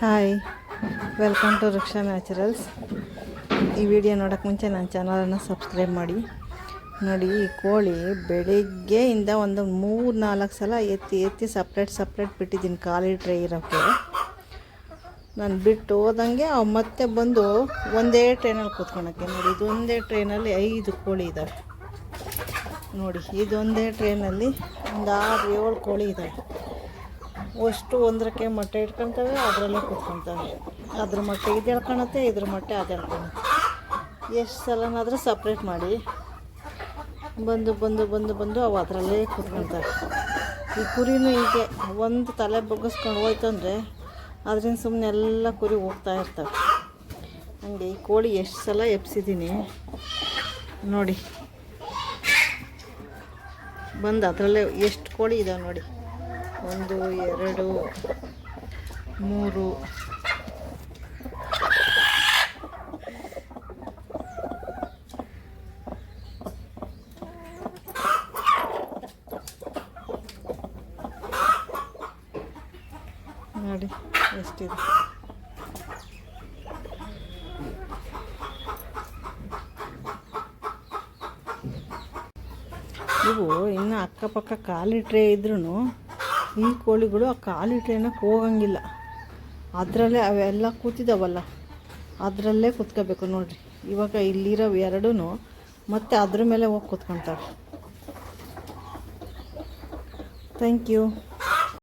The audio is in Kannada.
Hi, welcome to Raksha naturals. ಈ ವಿಡಿಯೋ ನೋಡೋಕ್ಕೆ ಮುಂಚೆ ನನ್ನ ಚಾನಲನ್ನು ಸಬ್ಸ್ಕ್ರೈಬ್ ಮಾಡಿ. ನೋಡಿ, ಈ ಕೋಳಿ ಬೆಳಿಗ್ಗೆಯಿಂದ ಒಂದು 3-4 ಸಲ ಎತ್ತಿ ಸಪ್ರೇಟ್ ಬಿಟ್ಟಿದ್ದೀನಿ ಖಾಲಿ ಟ್ರೈ ಇರೋಕ್ಕೆ. ನಾನು ಬಿಟ್ಟು ಹೋದಂಗೆ ಅವು ಮತ್ತೆ ಬಂದು ಒಂದೇ ಟ್ರೈನಲ್ಲಿ ಕೂತ್ಕೊಳಕ್ಕೆ. ನೋಡಿ, ಇದೊಂದೇ ಟ್ರೈನಲ್ಲಿ 5 ಕೋಳಿ ಇದ್ದಾವೆ. ನೋಡಿ, ಇದೊಂದೇ ಟ್ರೈನಲ್ಲಿ ಒಂದು 6-7 ಕೋಳಿ ಇದ್ದಾವೆ. ಅಷ್ಟು ಒಂದರಕ್ಕೆ ಮೊಟ್ಟೆ ಇಟ್ಕೊತವೆ, ಅದರಲ್ಲೇ ಕೂತ್ಕೊತವೆ. ಅದ್ರ ಮೊಟ್ಟೆ ಇದು ಎಳ್ಕೊಳತ್ತೆ, ಇದ್ರ ಮೊಟ್ಟೆ ಅದು ಎಳ್ಕೊಳತ್ತೆ. ಎಷ್ಟು ಸಲನಾದರೂ ಸಪ್ರೇಟ್ ಮಾಡಿ ಬಂದು ಅವು ಅದರಲ್ಲೇ ಕೂತ್ಕೊತವೆ. ಈ ಕುರಿನೂ ಹೀಗೆ ಒಂದು ತಲೆ ಬಗ್ಗಿಸ್ಕೊಂಡು ಹೋಯ್ತು ಅಂದರೆ ಅದರಿಂದ ಸುಮ್ಮನೆ ಎಲ್ಲ ಕುರಿ ಹೋಗ್ತಾ ಇರ್ತವೆ. ಹಂಗೆ ಈ ಕೋಳಿ ಎಷ್ಟು ಸಲ ಎಬ್ಸಿದ್ದೀನಿ ನೋಡಿ. ಬಂದು ಅದರಲ್ಲೇ ಎಷ್ಟು ಕೋಳಿ ಇದಾವೆ ನೋಡಿ. 1, 2, 3, ನೋಡಿ ಎಷ್ಟಿದೆ. ಇವು ಇನ್ನು ಅಕ್ಕಪಕ್ಕ ಖಾಲಿ ಟ್ರೇ ಇದ್ರೂ ಈ ಕೋಳಿಗಳು ಆ ಖಾಲಿ ಟ್ರೈನಕ್ಕೆ ಹೋಗಂಗಿಲ್ಲ. ಅದರಲ್ಲೇ ಅವೆಲ್ಲ ಕೂತಿದ್ದಾವಲ್ಲ, ಅದರಲ್ಲೇ ಕೂತ್ಕೋಬೇಕು ನೋಡಿರಿ. ಇವಾಗ ಇಲ್ಲಿರೋ 2 ಮತ್ತೆ ಅದ್ರ ಮೇಲೆ ಹೋಗಿ ಕೂತ್ಕೊತಾವೆ. Thank you.